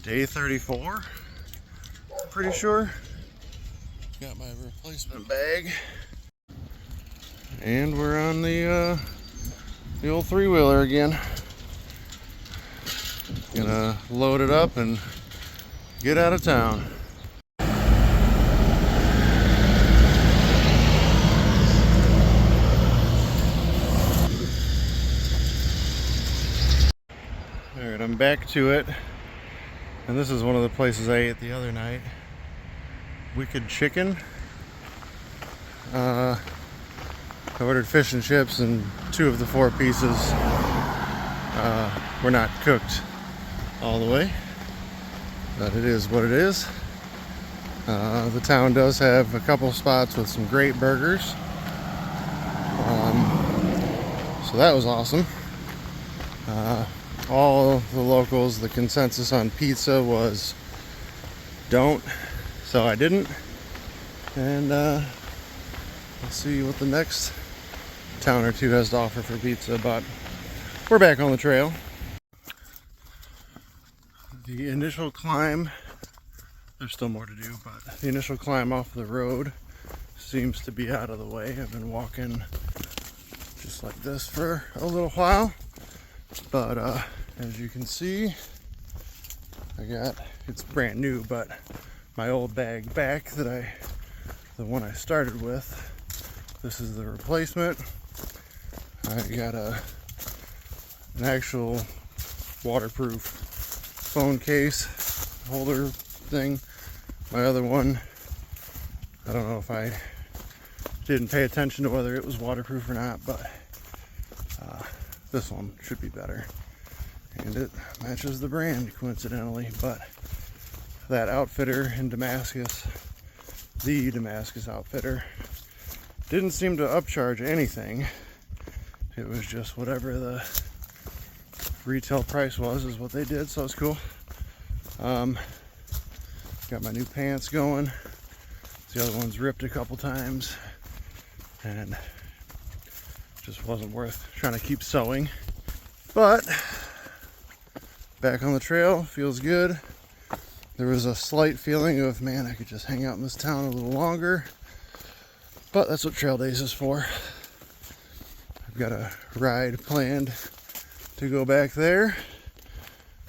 Day 34, pretty sure. Got my replacement bag. And we're on the old three-wheeler again. Gonna load it up and get out of town. Alright, I'm back to it. And this is one of the places I ate the other night. Wicked Chicken. I ordered fish and chips, and 2 of the 4 pieces were not cooked all the way. But it is what it is. The town does have a couple spots with some great burgers. So that was awesome. All the locals, the consensus on pizza was don't, so I didn't. And let's see what the next town or two has to offer for pizza, but we're back on the trail. The initial climb, there's still more to do, but the initial climb off the road seems to be out of the way. I've been walking just like this for a little while. But as you can see, it's brand new, but my old bag back the one I started with, this is the replacement. I got an actual waterproof phone case holder thing. My other one, I don't know if I didn't pay attention to whether it was waterproof or not, but this one should be better, and it matches the brand coincidentally. But that outfitter in Damascus, the Damascus outfitter, didn't seem to upcharge anything. It was just whatever the retail price was is what they did, so it's cool. Got my new pants going. The other one's ripped a couple times, and just wasn't worth trying to keep sewing. But back on the trail, feels good. There was a slight feeling of, man, I could just hang out in this town a little longer, but that's what trail days is for. I've got a ride planned to go back there.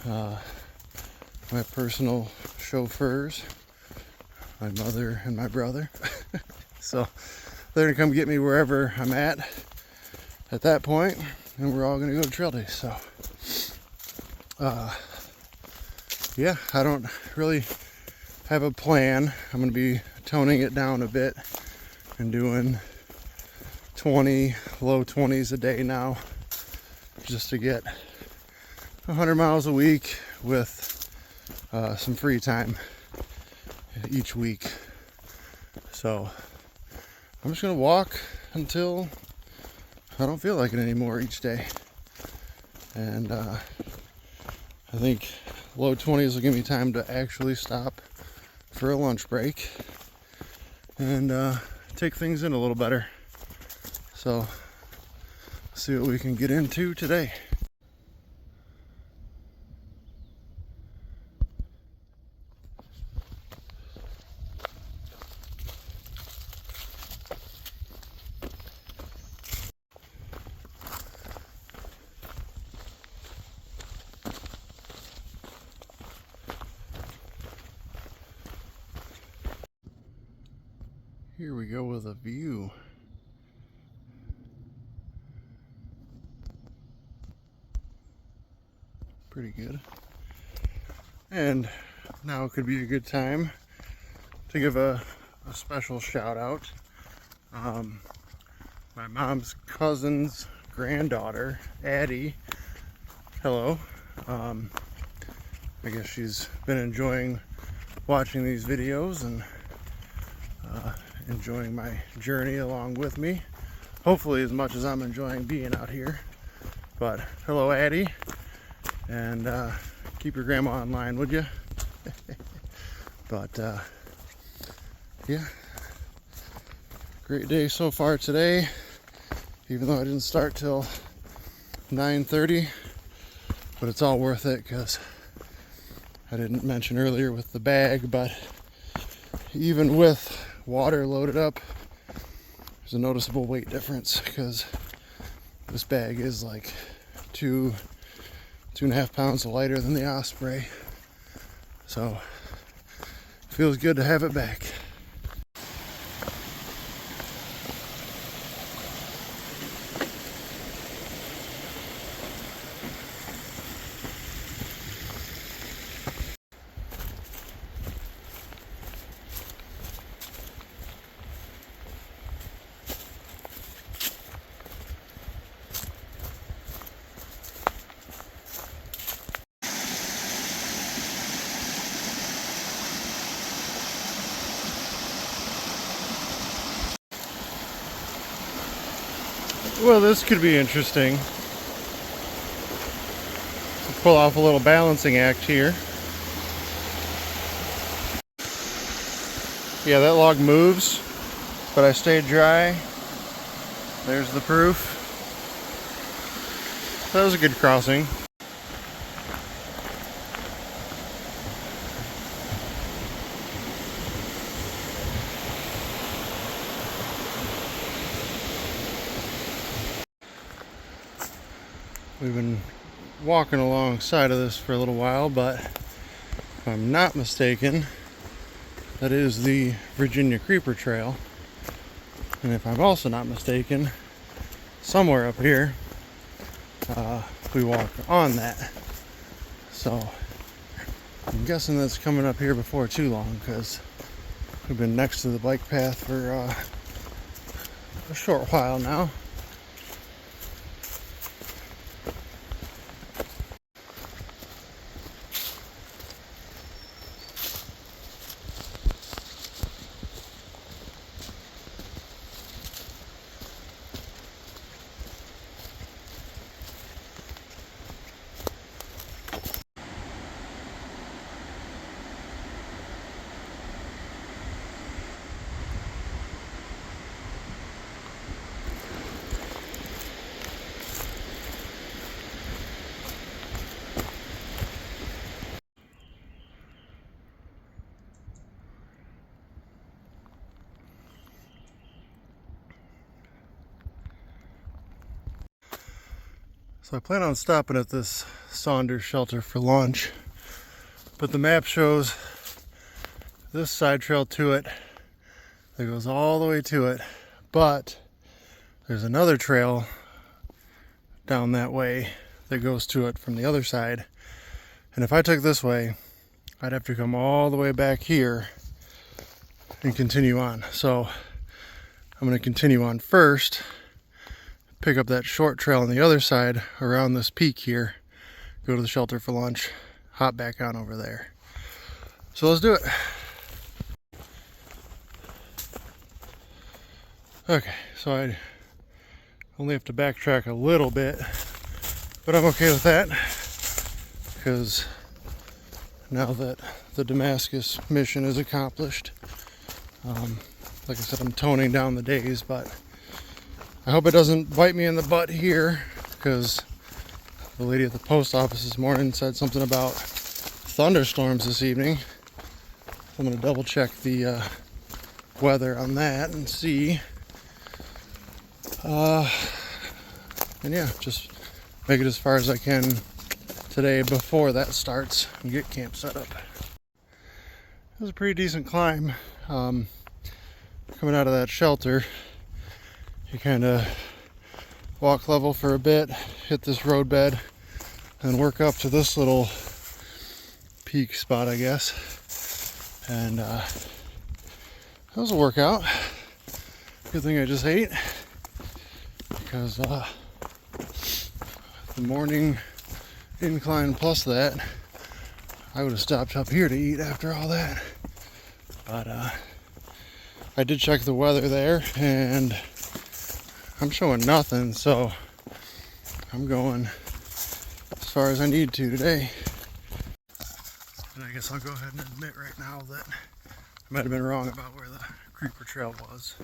My personal chauffeurs, my mother and my brother. So they're gonna come get me wherever I'm at that point, and we're all gonna go to trail days. So yeah, I don't really have a plan. I'm gonna be toning it down a bit and doing low 20s a day now, just to get 100 miles a week with some free time each week. So I'm just gonna walk until I don't feel like it anymore each day. And I think low 20s will give me time to actually stop for a lunch break and take things in a little better. So see what we can get into today. Here we go with a view. Pretty good. And now could be a good time to give a special shout out. My mom's cousin's granddaughter, Addie. Hello. I guess she's been enjoying watching these videos and enjoying my journey along with me. Hopefully as much as I'm enjoying being out here. But hello, Addie. And keep your grandma online, would you? But yeah, great day so far today, even though I didn't start till 9:30, but it's all worth it because I didn't mention earlier with the bag, but even with water loaded up, there's a noticeable weight difference because this bag is like 2.5 pounds lighter than the Osprey. So it feels good to have it back. Well, this could be interesting. Let's pull off a little balancing act here. Yeah, that log moves, but I stayed dry. There's the proof. That was a good crossing. We've been walking alongside of this for a little while, but if I'm not mistaken, that is the Virginia Creeper Trail. And if I'm also not mistaken, somewhere up here, we walk on that. So I'm guessing that's coming up here before too long, because we've been next to the bike path for a short while now. So I plan on stopping at this Saunders shelter for lunch, but the map shows this side trail to it that goes all the way to it, but there's another trail down that way that goes to it from the other side. And if I took this way, I'd have to come all the way back here and continue on. So I'm going to continue on first, pick up that short trail on the other side around this peak here, go to the shelter for lunch, hop back on over there. So let's do it. Okay, so I only have to backtrack a little bit, but I'm okay with that because now that the Damascus mission is accomplished, like I said, I'm toning down the days, but I hope it doesn't bite me in the butt here, because the lady at the post office this morning said something about thunderstorms this evening. I'm going to double check the weather on that and see. And yeah, just make it as far as I can today before that starts and get camp set up. It was a pretty decent climb. Coming out of that shelter, you kind of walk level for a bit, hit this roadbed, and work up to this little peak spot, I guess. And that was a workout. Good thing I just ate, because the morning incline plus that, I would have stopped up here to eat after all that. But I did check the weather there, and I'm showing nothing, so I'm going as far as I need to today. And I guess I'll go ahead and admit right now that I might have been wrong about where the Creeper Trail was.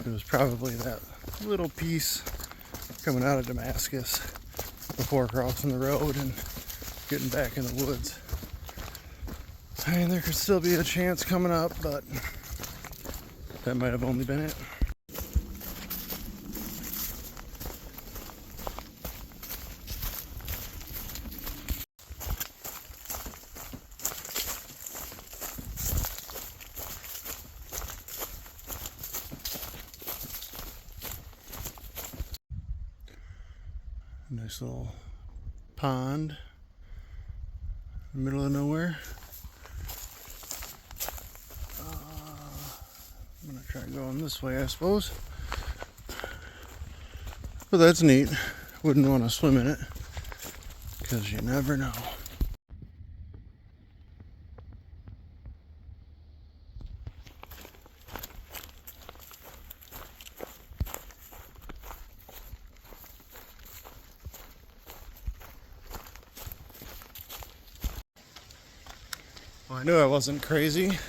It was probably that little piece coming out of Damascus before crossing the road and getting back in the woods. I mean, there could still be a chance coming up, but that might have only been it. Nice little pond in the middle of nowhere. I'm gonna try going this way, I suppose. But that's neat. Wouldn't want to swim in it because you never know. Well, I knew I wasn't crazy.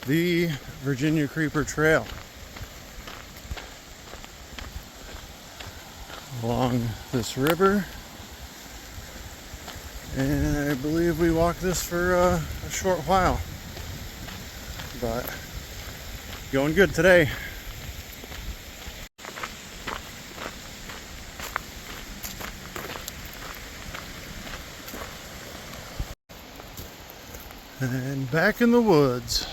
The Virginia Creeper Trail. Along this river. And I believe we walked this for a short while. But going good today. And back in the woods.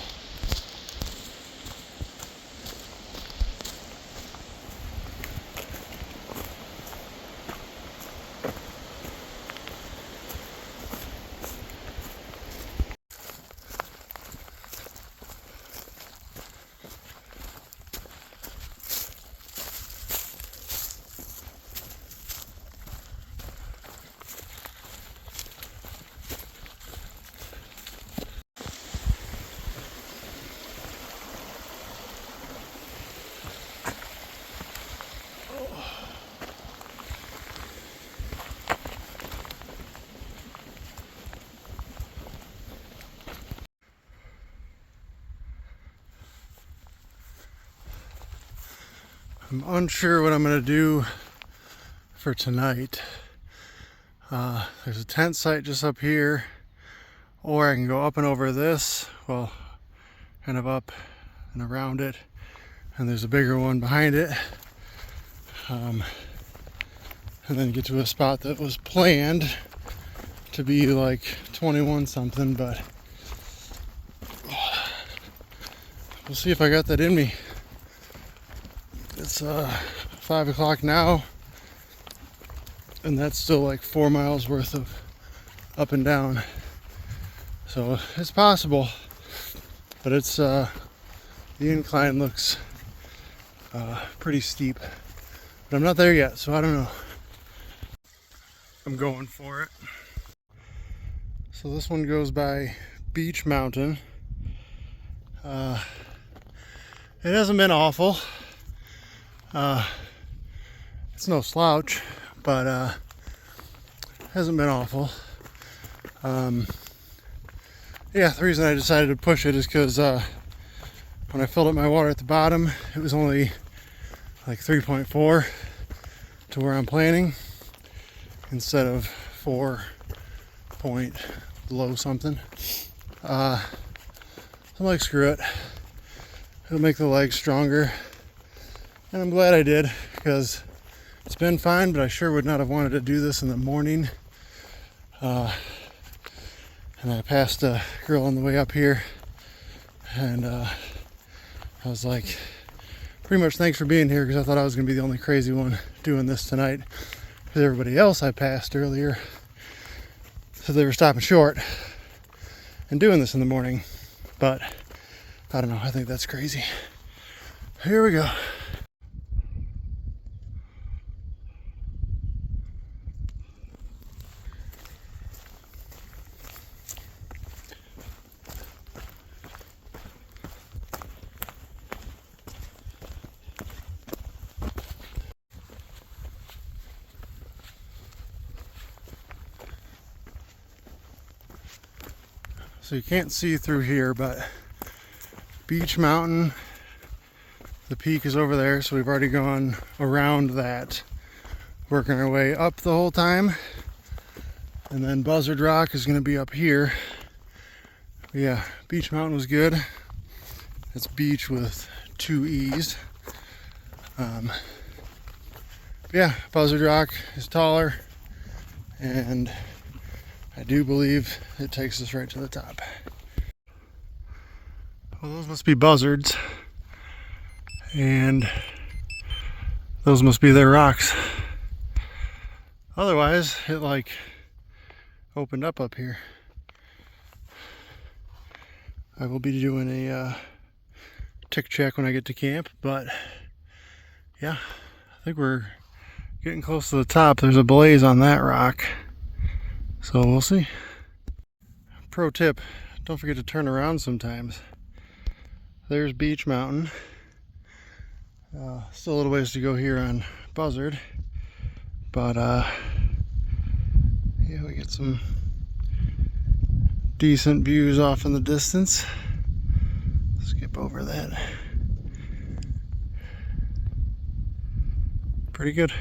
I'm unsure what I'm going to do for tonight. There's a tent site just up here, or I can go up and over this, well, kind of up and around it, and there's a bigger one behind it, and then get to a spot that was planned to be like 21 something, but we'll see if I got that in me. It's 5 o'clock now, and that's still like 4 miles worth of up and down. So it's possible, but it's the incline looks pretty steep. But I'm not there yet, so I don't know. I'm going for it. So this one goes by Beach Mountain. It hasn't been awful. It's no slouch, but hasn't been awful. Yeah, the reason I decided to push it is because when I filled up my water at the bottom, it was only like 3.4 to where I'm planning, instead of 4 point below something. I'm like, screw it. It'll make the legs stronger. And I'm glad I did, because it's been fine, but I sure would not have wanted to do this in the morning. And I passed a girl on the way up here, and I was like, pretty much thanks for being here, because I thought I was going to be the only crazy one doing this tonight. Because everybody else I passed earlier said they were stopping short and doing this in the morning. But I don't know, I think that's crazy. Here we go. So you can't see through here, but Beach Mountain, the peak is over there, so we've already gone around that, working our way up the whole time. And then Buzzard Rock is going to be up here. Yeah, Beach Mountain was good. It's beach with 2 E's. Yeah, Buzzard Rock is taller, and I do believe it takes us right to the top. Well, those must be buzzards, and those must be their rocks. Otherwise, it like opened up here. I will be doing a tick check when I get to camp, but yeah, I think we're getting close to the top. There's a blaze on that rock, so we'll see. Pro tip, don't forget to turn around sometimes. There's Beach Mountain. Still a little ways to go here on Buzzard, but yeah, we get some decent views off in the distance. Skip over that. Pretty good.